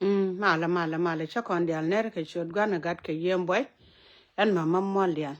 Mala cha kon dial ner ke chot gana gat ke yem boy en mama mol dial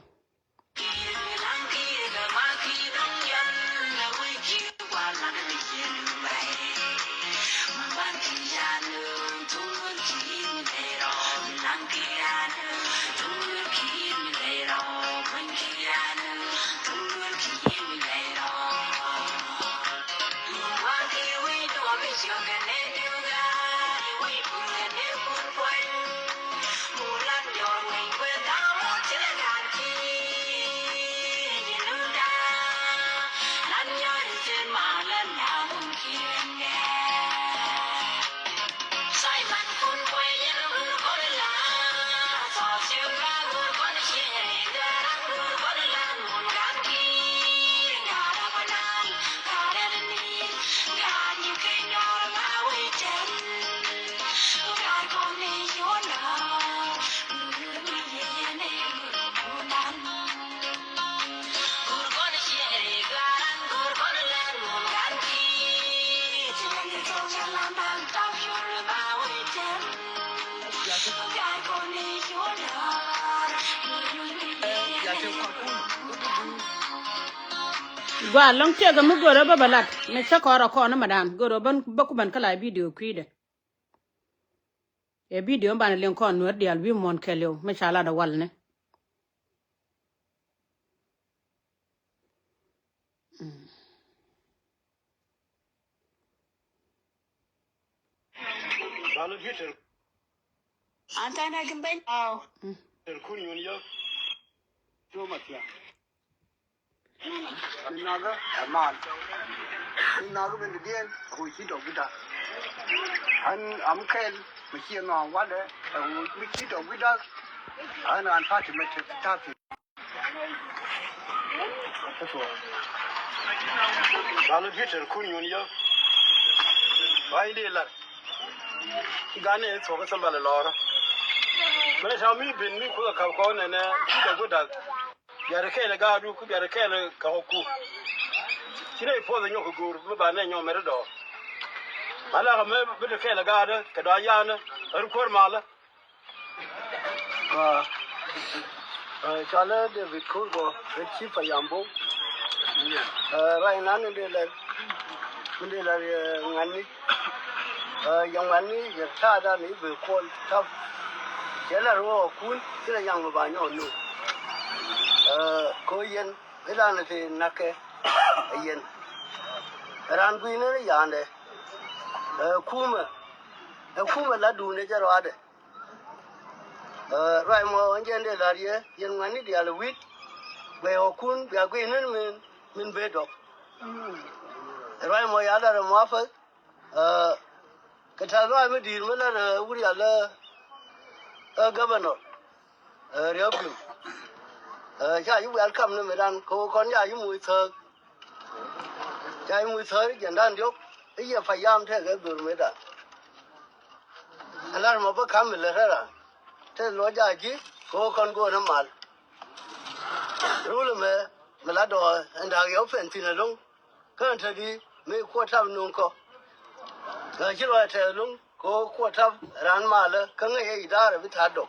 gwa long che ga mu goro ba balat me cha ko ra ko na madan goro ban ba ku ban kala video kwide e video ban len ko Nuer dial bi mon kelew me cha la da wal ne Antana gimben aw. Kun yun yo. Yo matya. Naga aman. Naga ben dien hu chi do bida. An amkel mi chi no wale hu mi chi do bida. An party met tafi. Tato. Balu hitter kun yun yo. Bai de la. Gane so ga sambala lora. Mana shami bin mi ku ka ko ne ne chi do bida. Yare kele gadu ku yare kele ka ku. Chine po the nyok gur me ba ne nyo mere do. Ala me be de kele gada ka da yana er kor mala. Chala de vikur go chi pa yambo. Rai nan de la ngani. Yang ngani ya ta da ni be ko ta. Chela ro kun sira yang ba nyo nu. Ko yen ila na te nake yen ran bu ne yande kuma la du ne jaro ade rai mo ngende la ye yen ngani dia le wit be okun be agwe ne min be do rai mo ya da mo fa ka ta ro mi dir me la wuri ala governor riobu cha you welcome ne medan ko kon ya yu mu thơ cha yu mu thơ gen dan diok e ya fayam the ga dur me da alar mo ba kam le ra te lo ja ji ko kon go na mal ru le me la do nda yo fen tin long kan ta di me ko ta nun ko ga ji lo ta long ko ta ran ma le kan e da ra bi ta do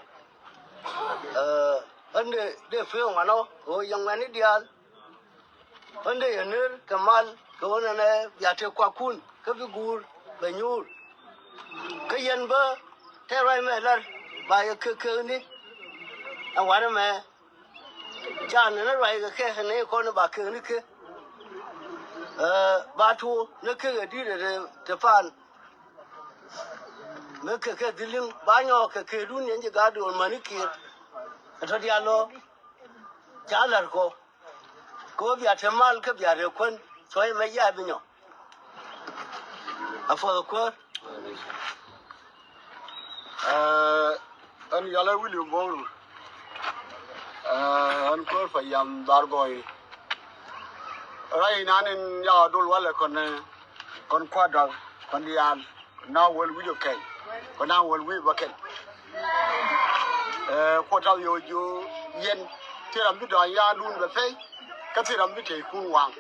ande de feo ngano o yang mani dial ande yener kamal ko na ne ya te kwa kun ka bi gur be nyur ka yen ba te rai me lar ba ye ke ni a wa me cha ne rai ga ke ne ko ne ba ke ni ke ba tu ne ke ga di de te fan me ke dilin ba nyo ke dun yen ga do mani ke to dialo chalar ko bia temal ke bia re kon so me ya binyo afo ko an yala William Boru an ko fa yam darboy rai nanin ya dol wala kon kwada kon dial now will we okay kon now will we baken ko taw yo yen tiram bi do ya dun be fe ka tiram bi te kun wang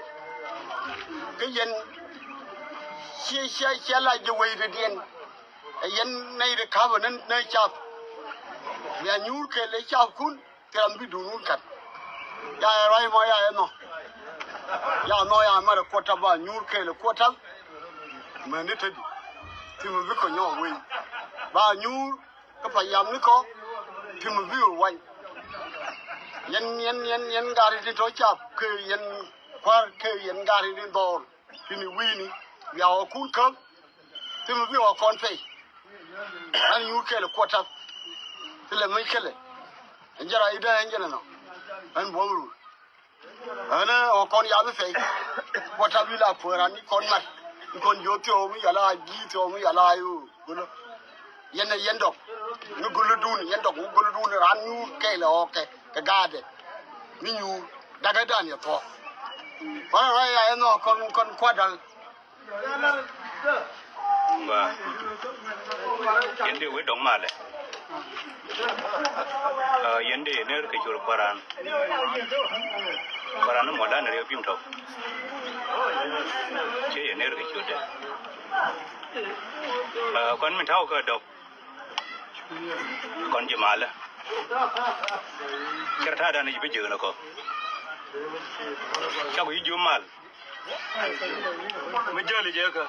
ke yen xie la je wei de dien yen nay de kaba nan nay chap ya nyur ke le chap kun teram bi dunun kat ya rai mo ya no ya mara kota ba nyur ke le kota me ne tedi ti mo bi ko nyo we ba nyur ka pa yam ni ko ti mo bi wa yen gari di to chap ke yen kwar ke yen gari di dor kini wini ya o kun kam ti mo bi o kon fe an nyur ke le kota le mai kele njara ida njana no an bomru ana o kon ya be fe kota bi la fora ni kon mat kon joti o mi yala gi to mi yala yu gulo yendok ni gulo dun yendok gulo dun ran nyur ke le o ke ka gade ni nyur daga dan ya to para ya no kon kwadal và vấn đề với đồng mà đấy vấn đề nếu cái chỗ paran nó một lần nữa phim thôi chứ nếu cái chỗ đấy con mình thao cái độc con gì mà là cái thà đàn này bây giờ nó có cái gì dù mà mới chơi là chơi cơ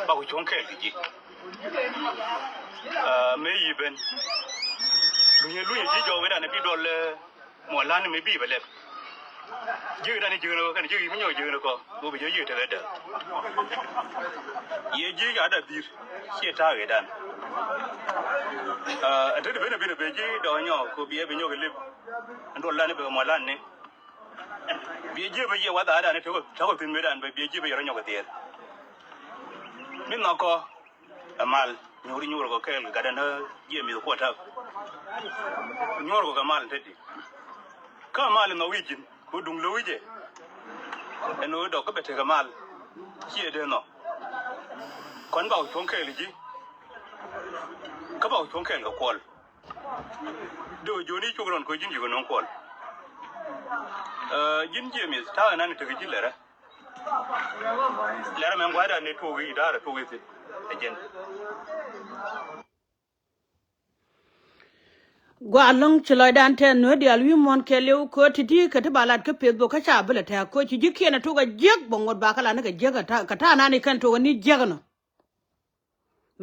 bao chung cái gì mấy gì bên bây giờ lui gì cho mấy đàn này bị đòn là một lần này mới bị vậy dư đàn này dư nó cái dư mấy nhiều dư nó có tôi bây giờ dư thế đấy ye dư cả đã đi chia tha cái đàn thế thì bên này dư đó nhỏ cô bia bên nhau cái lip anh đòn lần này bây một lần này bia dư bây giờ quá đã đàn này thấu tin mấy đàn bia dư bây giờ nó nhỏ cái tiền mình nó có mal nyuri ko kel kada na yemi ko ta nyoro ko mal tedi ka mal no wijin ko dung lo wije eno do ko bete ka mal ki de no kon ba chon kel ji ka ba chon kel ko kol do joni chugron ko jinji ko non kol jinji mi ta nan te ji lera men gwada ne to wi da to wi again gwa long chloy dan ten no dial wi mon ke lew ko titi ka ta balat ka facebook ka cha bula ta ko ci jike na to ga jeg bongot ba kala na ka jeg ka ta na ni kan to ni jeg no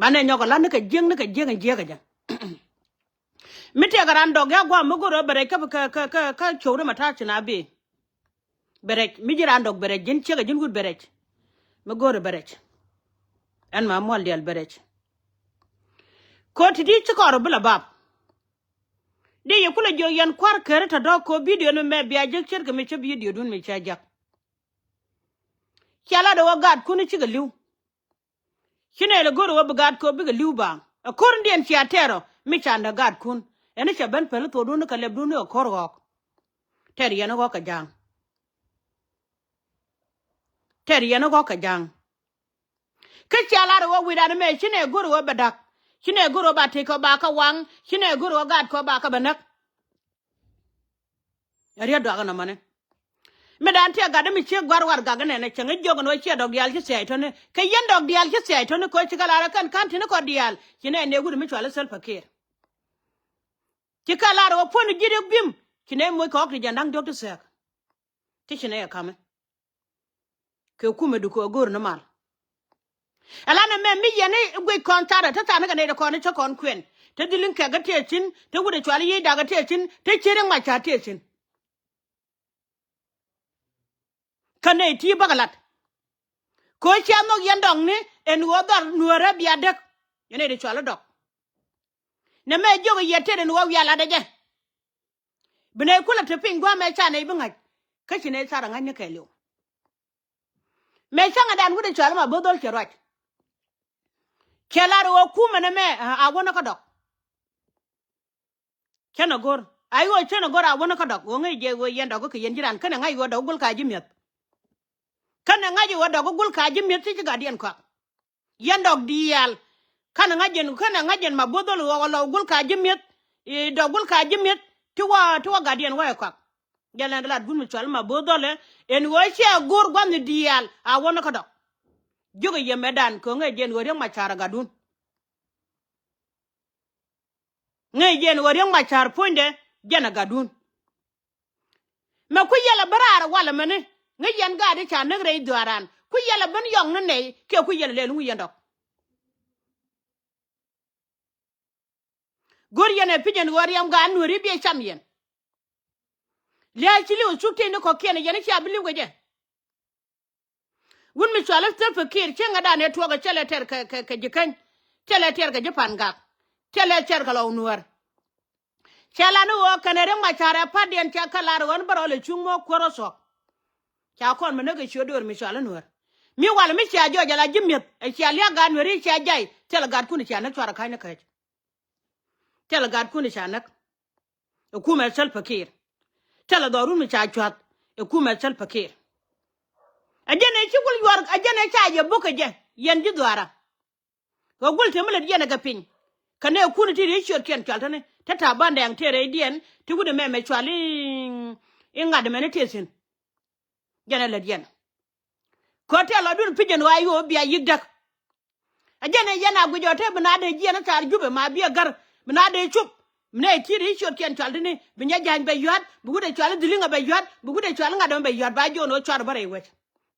mane nyoko la na ka jeg ja mite garan dog ya gwa mugoro bere ka chowre mata china be bere mi jiran dog bere jin chega jin gud bere mugoro bere an ma mol dial bere ko titi ci ko bula bab de ye kula jo yan kwar kere ta do ko video no me biya je cher ke me che video dun me cha jak kala do gad kunu ci ga liw kine le goro wa gad ko bi ga liw ba a korn den ci atero mi cha da gad kun ene cha ben pel to dun ka le dun o korgo ter yana go ka jang ter yana go ka jang ke kala do wi da me kine goro wa badak kine goro ba te ko ba ka wang kine goro gad ko ba ka banak ariya do agana mane me dan te gada mi che gwar war gaga ne chenge jogo no che dog dial che sai to ne ke yen dog dial che sai to ne ko che kala kan tin ko dial kine ne gudu mi chwala sel fakir ke kala ro pon gide bim kine mo ko okri jandang doctor sek ke kine ya kame ke kume du ko gor no mal ala na me mi yene gwe kontara ta ta ne ne ko ne che kon kwen te dilin ka ga te chin te gudu chwala yi daga te chin te chirin ma cha te chin kane ti bagalat ko chano yandong ni en wodar nuara biadek yene de chwala dok ne me jogo yete de no yala de je bine kula te pingwa me cha ne binga kachi ne sara nganya kelo me changa dan gude chwala ma bodol cherot kelaro ku mene me a wona ka dok kena gor ayo chena gor a wona ka dok wo ngai je wo yenda ko ke yenjiran kana ngai wo dogul ka jimiet kana ngaji wada ko gul ka jimmi ti ga dian ko yandog dial kana ngajen ma bodol wala gul ka jimmi do gul ka jimmi tuwa ga dian wa ko jalan la gun mi chal ma bodol en wo che gur gwan dial a wona ko do jogo ye medan ko ngajen wo ma chara ga dun ngai jen wariang machar ponde jana gadun ma ku yela barar wala mane ngai yen gade cha nagre duaran ku yela ban yong ne ke ku yela le lu yendok gor yene pijen wariam ga nuri bi chamien le chili o chukte ne ko kene yene cha bili goje wun mi chala tel fakir chenga da ne toga chele ter ka jikan chele ter ka japan ga chele ter ka law nuar chala no wo kanere machara padien cha kalar won barole chumo koroso cha kon me ne ga shodor mi chala nuar mi wala mi cha jo jala jimmet e cha lia ga nuri cha jai tel ga kun cha na twara kai na kai tel ga kun cha na ku me sel fakir tel do ru mi cha chat e ku me sel fakir ajene chikul yor ajene chaje buka je yen ji dwara go gulte mele yene ga pin kane kunu ti ri shot ken kaltane tata bande yang tere dien ti gude meme chwali inga de meditation jene le dien ko te lo dun pijen wa yo biya yigdak ajene yana gujo te bna de jene tar jube ma biya gar bna de chup mne ti ri shot ken kaltane binya jan be yot bu gude chwali dilinga be yot bu gude chwali ngado be yot ba jono chwar bare wet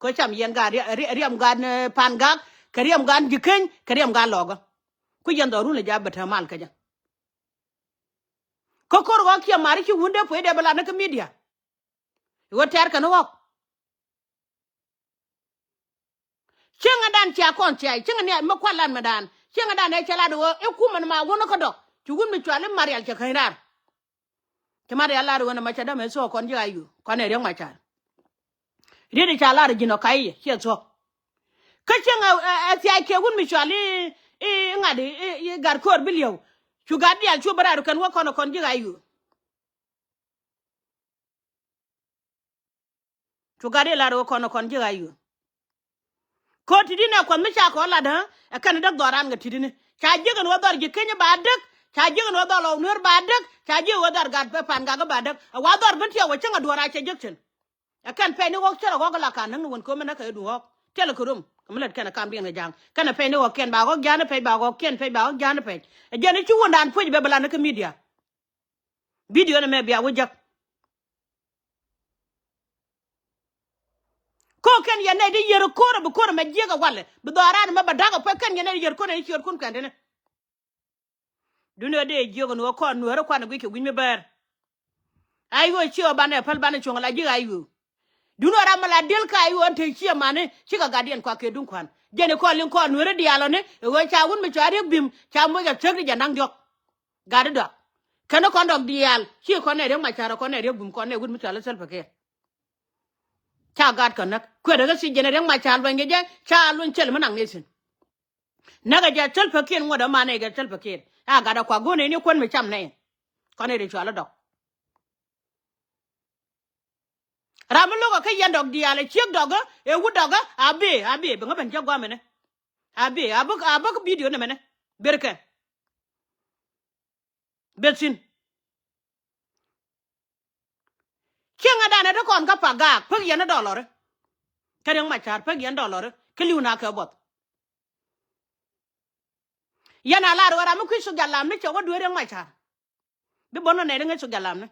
ko cham yen ga riam gan pangak kariam gan jiken kariam gan logo ku yendo rule jabata mal kaja ko kor go kia mari ki wunde po de bala na media wo ter kan wo chenga dan cha kon cha chenga ne ma kwalan madan chenga dan e chala do e ku man ma wono ko do tugun mi twale marial cha khairar ke marial la do na ma cha da me so kon ja yu kon e re ma cha rede cha la jino kai che so ka chenga ti ai ke gun mi twale e ngade gar kor bilio chu gadi al chu bara kan wo kono kon ja yu chu gadi la ro kono kon ja yu ko tidine ko mi cha ko la da kan dak doran ga tidine cha jigen wo dor ji kenya ba dak cha jigen wo dor lo nur ba dak cha ji wo dor ga pe pan ga ba dak wa dor bin ti wo chenga dora cha jekchen kan pe ni wo chero go la kan nan won ko mena ka du ho tele ko rum kamlet kan kam bien ga jang kan pe ni wo ken ba go jana pe ba go ken pe ba go jana pe je ni chu wondan fu be bala na ka media video na me bia wo jak ko ken yene di yer ko bu ko ma jega wale bu doran ma badaga pe ken yene yer ko ne yer kun kan ne duno de jego no ko no ro kwa na gwi ke gwi me ber ayo chi o bana pal bana chonga la jiga ayo duno ra mala del ka ayo ante chi mane chi ga gadien kwa ke dun kwan jene ko lin ko no re dialo ne e wo cha wun me chari bim cha mo ga chegri janang jok gade do kana ko ndok dial chi ko ne re ma chara ko ne re bum ko ne wun me chala sel pake cha gad kan nak ko daga si jene re ma chal bange je cha lun chel manang ne sin naga ja chel pake ngoda mane ga chel pake a gada kwa gone ni kon me cham ne ko ne re chala dok ramulo ko kayen dog diale chek dog e wu dog abi be ngaben jagwa mene abi abuk video ne mene berke betsin chenga dane to kon ka paga pag yana dollar kadang machar pag yan dollar kliuna ka bot yana la ro ramu kwisu galam ne chewa duere machar be bono ne nge su galam ne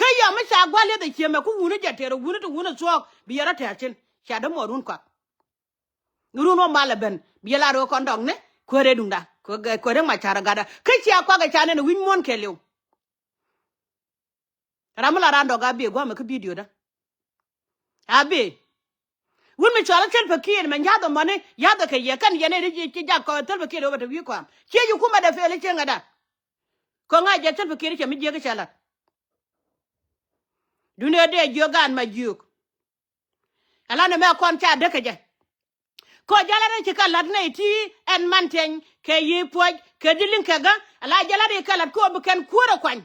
kaya ma cha gwale da ke me ku wunu jatero wunu to wunu so bi yara ta chin cha da morun kwa runo malaben bi la ro kon dong ne ko re dunda ko re ma cha gada kai cha kwa ga cha ne win mon ke lew ramula rando ga bi gwa me ku video da abi wun mi chala chen pakir men ya do mane ya da ke ye kan ye ne ri ji ja ko tel pakir o ba wi kwa che yu kuma da fele chenga da ko nga je tel pakir che mi je ga chala dunia de jogan ma juk ala ne me kon cha de ke je ko jala ne ci kalat ne ti en manten ke yi poj ke dilin ke ga ala jala de kalat ko bu ken kura kwan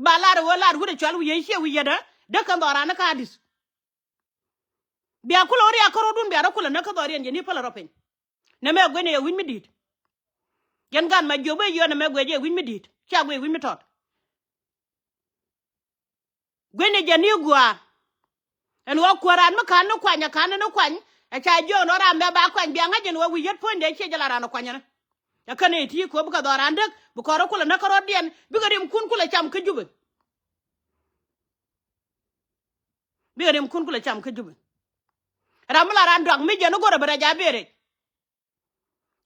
ba la ro la ru de chalu ye she wi yeda de kan dora na ka hadis biya kula ori akoro dun biya kula na ka dori en ni pala ropen ne me gwe ne ye win mi dit gen gan ma jobe yo ne me gwe je win mi dit cha gwe win mi tot gwe ne jani gwa en wa koran ma kan no kwanya kan no kwany a cha jo no ra me ba kwany biya ngajen wa wi yet ponde che jala ra no kwanya ya kane ti ko buka dorandak bu ko kula na ko dien bi garim kun kula cham ka jube bi garim kun kula cham ka jube ramla ran dog mi je no gore bara jabere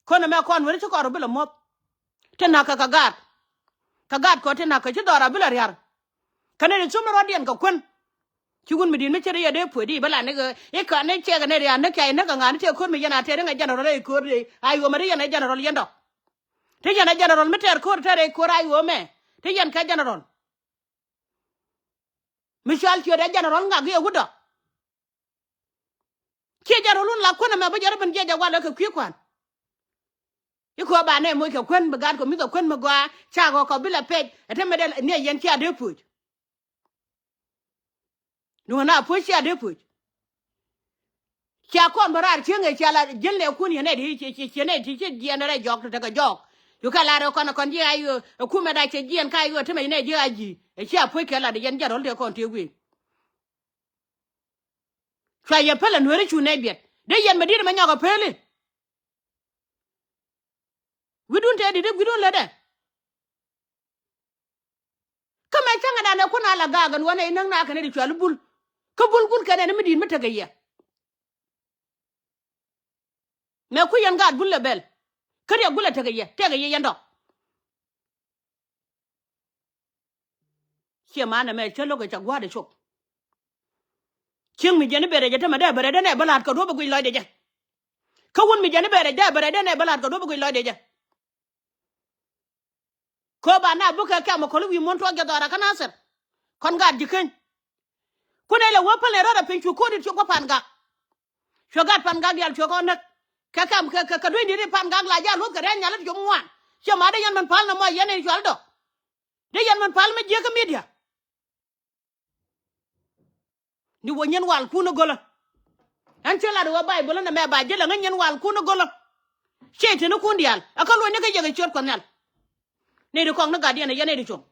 kono me kon woni ko ro bila mop tena ka kagat ko tena ka ci dora bila yar kane ni sumro dien ka kun chugun mi din me chere ya de podi bala ne e ka ne che ga ne ya ne kai ne ga ngani te ko mi yana te nga general e ko re ayo mari yana general yendo te yana general me ter ko tere ko ayo me te yan ka general michal che de general nga ge gudo che general la ko na me ba jara ban je ja wala ka kwi kwan iko ba ne mo ka kwen ba gad ko mi ka kwen ma gwa cha go ko bila pej ete me de ne yen ti ade puj no na puj ti ade puj kya kon barar chenge chala jelle kun yene di ci ne ti ci diene re jok to ka jok yu kala ro kon kon di ayo ku me da ci dien ka yo te me ne di aji e ci apuj kala de yen jarol de kon te wi fa ye pele no re chu ne biet de yen me di me nyago pele widun te di de widun le de kama changa da na kuna la gagan wana inang na ka ne di chal bul ka bul ka ne me di me te ga ye me ku yan gad bulle bel kariya gula tege ye yando che mana me chelo ga chagwa de chok ching mi jeni bere jeta ma da bere ne balat ko do ba gui loy de je ka won mi jeni bere da bere ne balat ko do ba gui loy de je ko ba na buka ka mo ko wi mon to ga dora kana ser kon gad jiken ku ne le wo pale ro da pinchu ko di ko pan ga shogat pan ga yal choko nak ka kam ka do ndi pan ga la ja lo ka ren nyala jo mwan che ma da yan man pal na mo yene jwal do de yan man pal me je ka media ni wo nyen wal ku no gola an chela do bible na me ba je la nyen wal ku no gola che te no ku ndial aka lo ne ka je ga chot ko nyal ne de ko na ga di na yene de chom